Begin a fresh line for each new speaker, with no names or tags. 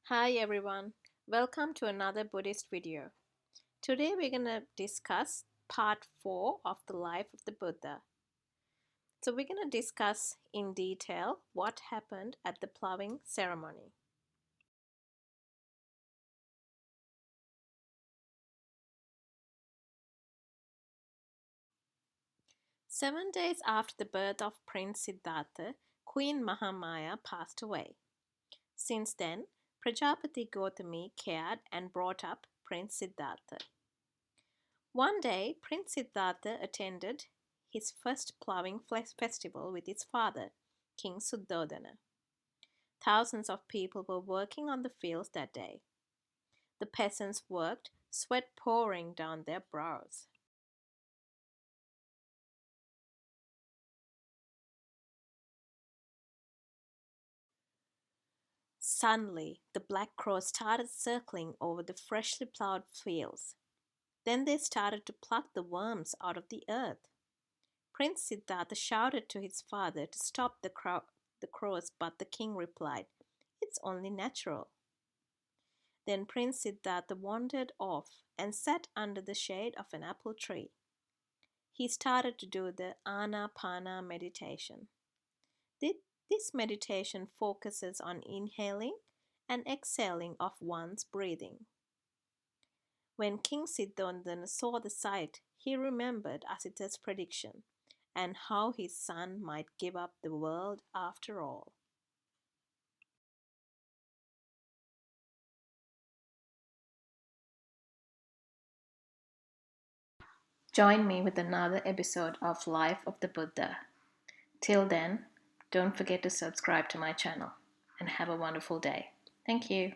Hi everyone, welcome to another Buddhist video. Today we're going to discuss part 4 of the life of the Buddha. So we're going to discuss in detail what happened at the ploughing ceremony. Seven days after the birth of Prince Siddhartha, Queen Mahamaya passed away. Since then, Prajapati Gautami cared and brought up Prince Siddhartha. One day, Prince Siddhartha attended his first ploughing festival with his father, King Suddhodana. Thousands of people were working on the fields that day. The peasants worked, sweat pouring down their brows. Suddenly, the black crows started circling over the freshly ploughed fields. Then they started to pluck the worms out of the earth. Prince Siddhartha shouted to his father to stop the crows, but the king replied, "It's only natural." Then Prince Siddhartha wandered off and sat under the shade of an apple tree. He started to do the Ana Pana meditation. This meditation focuses on inhaling and exhaling of one's breathing. When King Siddhartha saw the sight, he remembered Asita's prediction and how his son might give up the world after all. Join me with another episode of Life of the Buddha. Till then, don't forget to subscribe to my channel and have a wonderful day. Thank you.